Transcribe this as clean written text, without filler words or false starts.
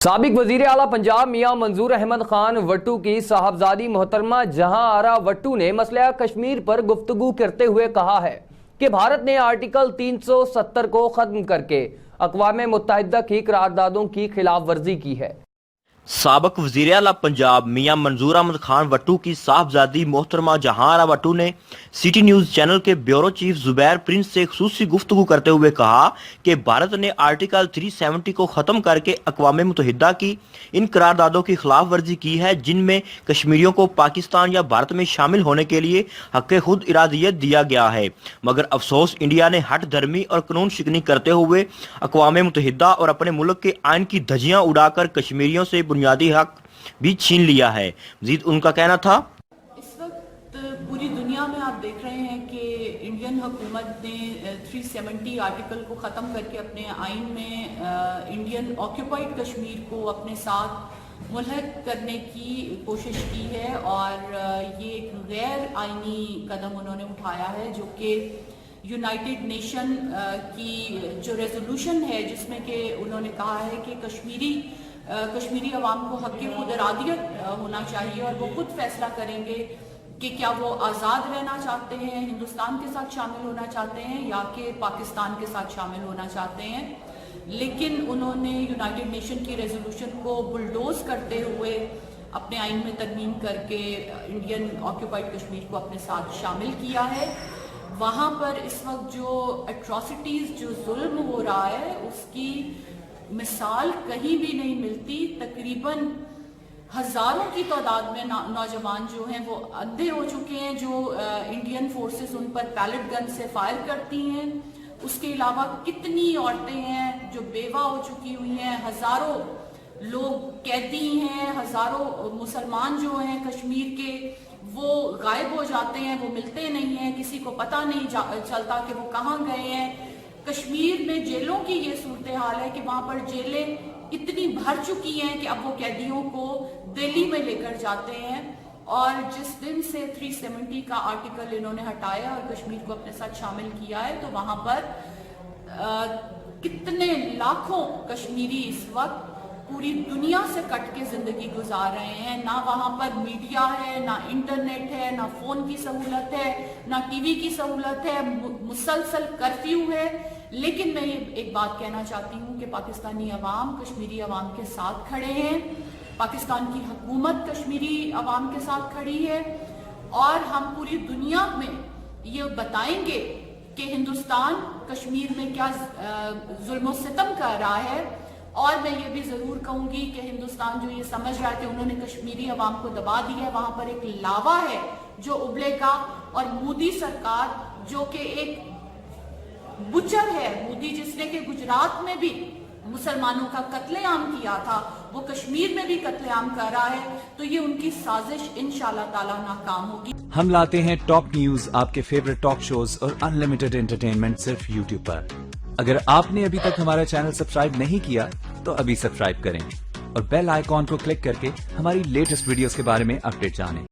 سابق وزیر اعلیٰ پنجاب میاں منظور احمد خان وٹو کی صاحبزادی محترمہ جہاں آرا وٹو نے مسئلہ کشمیر پر گفتگو کرتے ہوئے کہا ہے کہ بھارت نے آرٹیکل 370 کو ختم کر کے اقوام متحدہ کی قراردادوں کی خلاف ورزی کی ہے۔ سابق وزیر اعلیٰ پنجاب میاں منظور احمد خان وٹو کی صاحبزادی محترمہ جہاں آرا وٹو نے سٹی نیوز چینل کے بیورو چیف زبیر پرنس سے خصوصی گفتگو کرتے ہوئے کہا کہ بھارت نے آرٹیکل 370 کو ختم کر کے اقوام متحدہ کی ان قراردادوں کی خلاف ورزی کی ہے جن میں کشمیریوں کو پاکستان یا بھارت میں شامل ہونے کے لیے حق خود ارادیت دیا گیا ہے، مگر افسوس انڈیا نے ہٹ دھرمی اور قانون شکنی کرتے ہوئے اقوام متحدہ اور اپنے ملک کے آئین کی دھجیاں اڑا کر کشمیریوں سے بنیادی حق بھی چھین لیا ہے۔ مزید ان کا کہنا تھا، اس وقت پوری دنیا میں آپ دیکھ رہے ہیں کہ انڈین حکومت نے 370 آرٹیکل کو ختم کر کے اپنے آئین میں انڈین آکیوپائڈ کشمیر کو اپنے ساتھ ملحق کرنے کی کوشش کی ہے، اور یہ ایک غیر آئینی قدم انہوں نے اٹھایا ہے جو کہ یونائٹڈ نیشن کی جو ریزولوشن ہے جس میں کہ انہوں نے کہا ہے کہ کشمیری عوام کو حق خود ارادیت ہونا چاہیے اور وہ خود فیصلہ کریں گے کہ کیا وہ آزاد رہنا چاہتے ہیں، ہندوستان کے ساتھ شامل ہونا چاہتے ہیں یا کہ پاکستان کے ساتھ شامل ہونا چاہتے ہیں۔ لیکن انہوں نے یونائٹڈ نیشن کی ریزولوشن کو بلڈوز کرتے ہوئے اپنے آئین میں ترمیم کر کے انڈین آکیوپائڈ کشمیر کو اپنے ساتھ شامل کیا ہے۔ وہاں پر اس وقت جو ایٹراسٹیز، جو ظلم ہو رہا ہے، اس کی مثال کہیں بھی نہیں ملتی۔ تقریباً ہزاروں کی تعداد میں نوجوان جو ہیں وہ اندھے ہو چکے ہیں، جو Indian forces in per pellet گن سے فائر کرتی ہیں۔ اس کے علاوہ کتنی عورتیں ہیں جو بیوہ ہو چکی ہوئی ہیں، ہزاروں لوگ قیدی ہیں، ہزاروں مسلمان جو ہیں کشمیر کے وہ غائب ہو جاتے ہیں، وہ ملتے نہیں ہیں، کسی کو پتہ نہیں چلتا کہ وہ کہاں گئے ہیں۔ کشمیر میں جیلوں کی یہ صورتحال ہے کہ وہاں پر جیلیں اتنی بھر چکی ہیں کہ اب وہ قیدیوں کو دہلی میں لے کر جاتے ہیں، اور جس دن سے 370 کا آرٹیکل انہوں نے ہٹایا اور کشمیر کو اپنے ساتھ شامل کیا ہے تو وہاں پر کتنے لاکھوں کشمیری اس وقت پوری دنیا سے کٹ کے زندگی گزار رہے ہیں۔ نہ وہاں پر میڈیا ہے، نہ انٹرنیٹ ہے، نہ فون کی سہولت ہے، نہ ٹی وی کی سہولت ہے، مسلسل کرفیو ہے۔ لیکن میں یہ ایک بات کہنا چاہتی ہوں کہ پاکستانی عوام کشمیری عوام کے ساتھ کھڑے ہیں، پاکستان کی حکومت کشمیری عوام کے ساتھ کھڑی ہے، اور ہم پوری دنیا میں یہ بتائیں گے کہ ہندوستان کشمیر میں کیا ظلم و ستم کر رہا ہے۔ اور میں یہ بھی ضرور کہوں گی کہ ہندوستان جو یہ سمجھ رہا ہے کہ انہوں نے کشمیری عوام کو دبا دیا ہے، وہاں پر ایک لاوا ہے جو ابلے گا، اور مودی سرکار جو کہ ایک بچر ہے، مودی جس نے کہ گجرات میں بھی مسلمانوں کا قتل عام کیا تھا، وہ کشمیر میں بھی قتل عام کر رہا ہے، تو یہ ان کی سازش انشاءاللہ تعالی ناکام ہوگی۔ ہم لاتے ہیں ٹاپ نیوز، آپ کے فیورٹ ٹاک شوز اور انلمیٹڈ انٹرٹینمنٹ صرف یوٹیوب پر۔ اگر آپ نے ابھی تک ہمارا چینل سبسکرائب نہیں کیا تو ابھی سبسکرائب کریں اور بیل آئیکن کو کلک کر کے ہماری لیٹسٹ ویڈیوز کے بارے میں اپڈیٹ جانیں۔